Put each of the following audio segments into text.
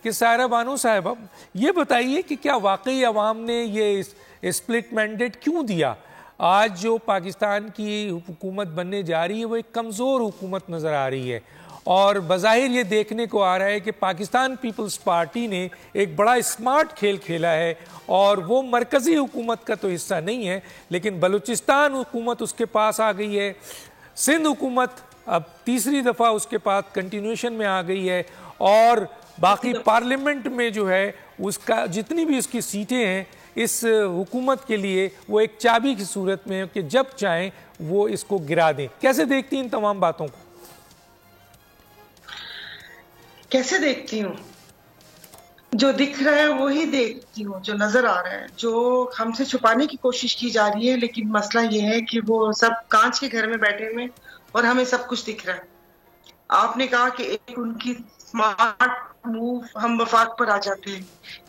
کہ سائرہ بانو صاحبہ یہ بتائیے کہ کیا واقعی عوام نے یہ اسپلٹ مینڈیٹ کیوں دیا؟ آج جو پاکستان کی حکومت بننے جا رہی ہے وہ ایک کمزور حکومت نظر آ رہی ہے، اور بظاہر یہ دیکھنے کو آ رہا ہے کہ پاکستان پیپلز پارٹی نے ایک بڑا اسمارٹ کھیل کھیلا ہے، اور وہ مرکزی حکومت کا تو حصہ نہیں ہے، لیکن بلوچستان حکومت اس کے پاس آ گئی ہے، سندھ حکومت اب تیسری دفعہ اس کے پاس کنٹینیوشن میں آ گئی ہے، اور باقی پارلیمنٹ میں جو ہے اس کا جتنی بھی اس کی سیٹیں ہیں اس حکومت کے لیے وہ ایک چابی کی صورت میں ہے کہ جب چاہیں وہ اس کو گرا دیں۔ کیسے دیکھتی ہیں ان تمام باتوں کو؟ کیسے دیکھتی ہوں؟ جو دکھ رہا ہے وہی دیکھتی ہوں، جو نظر آ رہا ہے، جو ہم سے چھپانے کی کوشش کی جا رہی ہے، لیکن مسئلہ یہ ہے کہ وہ سب کانچ کے گھر میں بیٹھے ہوئے اور ہمیں سب کچھ دکھ رہا ہے۔ آپ نے کہا کہ ایک ان کی سمارٹ موو ہم وفاق پر آ جاتے ہیں،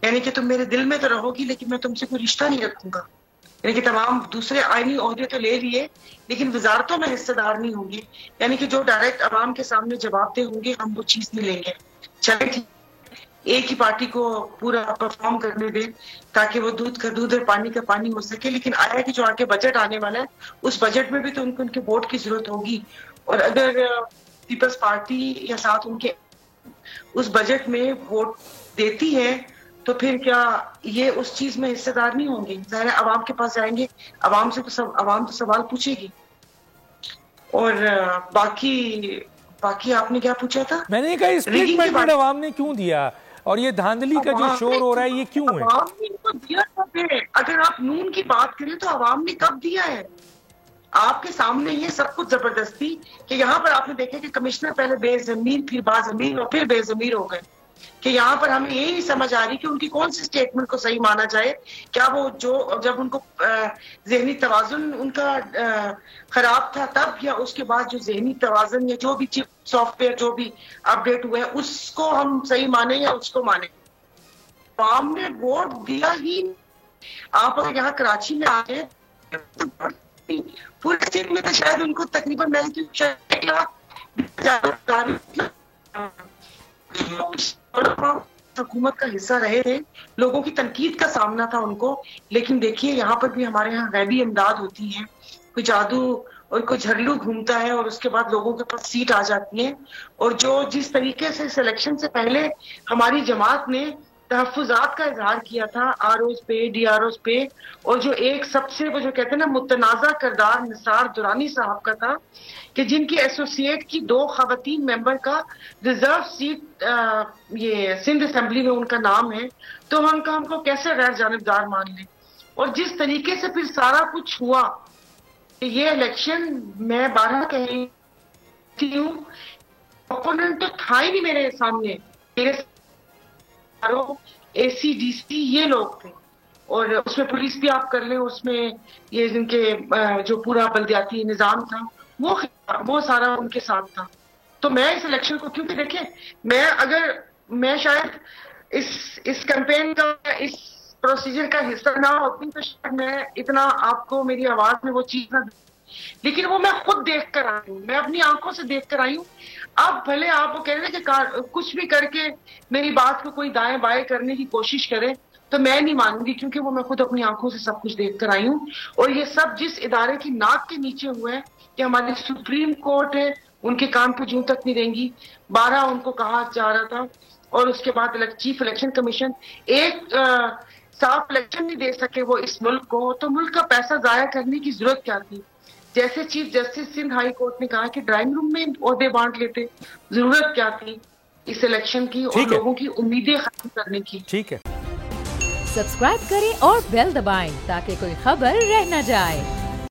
یعنی کہ تم میرے دل میں تو رہو گی لیکن میں تم سے کوئی رشتہ نہیں رکھوں گا، یعنی کہ تمام دوسرے آئینی عہدے تو لے لیے لیکن وزارتوں میں حصہ دار نہیں ہوں گے، یعنی کہ جو ڈائریکٹ عوام کے سامنے جواب دہ ہوں گے ہم وہ چیز نہیں لیں گے۔ چلے ٹھیک، ایک ہی پارٹی کو پورا پرفارم کرنے دیں تاکہ وہ دودھ کا دودھ اور پانی کا پانی ہو سکے، لیکن آیا کہ جو آگے بجٹ آنے والا ہے اس بجٹ میں بھی تو ان کے ووٹ کی ضرورت ہوگی، اور اگر پیپلز پارٹی یا ساتھ ان کے اس بجٹ میں ووٹ دیتی ہے تو پھر کیا یہ اس چیز میں حصہ دار نہیں ہوں گے؟ ظاہر ہے عوام کے پاس جائیں گے، عوام سے تو عوام تو سوال پوچھے گی۔ اور باقی آپ نے کیا پوچھا تھا؟ میں نے کہا اسپلٹ مینڈیٹ عوام نے کیوں دیا، اور یہ دھاندلی کا جو شور ہو رہا ہے یہ کیوں ہے؟ عوام نے ان کو دیا کب ہے؟ اگر آپ نون کی بات کریں تو عوام نے کب دیا ہے؟ آپ کے سامنے یہ سب کچھ زبردستی کہ یہاں پر آپ نے دیکھا کہ کمشنر پہلے بے ضمیر پھر باضمیر اور پھر بے ضمیر ہو گئے، کہ یہاں پر ہمیں یہ نہیں سمجھ آ رہی کہ ان کی کون سی سٹیٹمنٹ کو صحیح مانا جائے۔ کیا وہ جب ان کو ذہنی توازن ان کا خراب تھا تب، یا اس کے بعد جو ذہنی توازن یا جو بھی سافٹ ویئر جو بھی اپڈیٹ ہوئے ہیں اس کو ہم صحیح مانیں یا اس کو مانیں؟ عوام نے ووٹ دیا ہی۔ آپ اگر یہاں کراچی میں آئے پورے اسٹیٹ میں تو شاید ان کو تقریباً حکومت کا حصہ رہے تھے، لوگوں کی تنقید کا سامنا تھا ان کو، لیکن دیکھیے یہاں پر بھی ہمارے یہاں غیبی امداد ہوتی ہے، کوئی جادو اور کوئی جھرلو گھومتا ہے اور اس کے بعد لوگوں کے پاس سیٹ آ جاتی ہے۔ اور جس طریقے سے سلیکشن سے پہلے ہماری جماعت نے تحفظات کا اظہار کیا تھا آر اوز پہ، ڈی آر اوز پہ، اور جو ایک سب سے وہ جو کہتے ہیں نا متنازع کردار نثار درانی صاحب کا تھا کہ جن کی ایسوسیٹ کی 2 خواتین ممبر کا ریزرو سیٹ یہ سندھ اسمبلی میں ان کا نام ہے، تو ہم کو کیسے غیر جانبدار مان لیں؟ اور جس طریقے سے پھر سارا کچھ ہوا کہ یہ الیکشن، میں 12 کہتی ہوں اپوننٹ تو تھا ہی نہیں میرے سامنے، میرے اے سی ڈی سی یہ لوگ تھے، اور اس میں پولیس بھی آپ کر لیں، اس میں یہ جن کے جو پورا بلدیاتی نظام تھا وہ سارا ان کے ساتھ تھا۔ تو میں اس الیکشن کو کیونکہ دیکھیں میں شاید اس کیمپین کا اس پروسیجر کا حصہ نہ ہوتی تو شاید میں اتنا آپ کو میری آواز میں وہ چیز نہ، لیکن وہ میں خود دیکھ کر آئی ہوں، میں اپنی آنکھوں سے دیکھ کر آئی ہوں۔ اب بھلے آپ وہ کہہ رہے ہیں کہ کچھ بھی کر کے میری بات کو کوئی دائیں بائیں کرنے کی کوشش کرے تو میں نہیں مانوں گی، کیونکہ وہ میں خود اپنی آنکھوں سے سب کچھ دیکھ کر آئی ہوں۔ اور یہ سب جس ادارے کی ناک کے نیچے ہوئے ہیں کہ ہماری سپریم کورٹ ہے، ان کے کان پہ جوں تک نہیں رہیں گی، 12 ان کو کہا جا رہا تھا، اور اس کے بعد چیف الیکشن کمیشن ایک صاف الیکشن نہیں دے سکے وہ اس ملک کو، تو ملک کا پیسہ ضائع کرنے کی ضرورت کیا تھی؟ جیسے chief justice Sindh high court نے کہا کہ ڈرائنگ روم میں عہدے بانٹ لیتے، ضرورت کیا تھی اس الیکشن کی اور لوگوں کی امیدیں ختم کرنے کی؟ ٹھیک ہے، سبسکرائب کریں اور بیل دبائیں تاکہ کوئی خبر رہ نہ جائے۔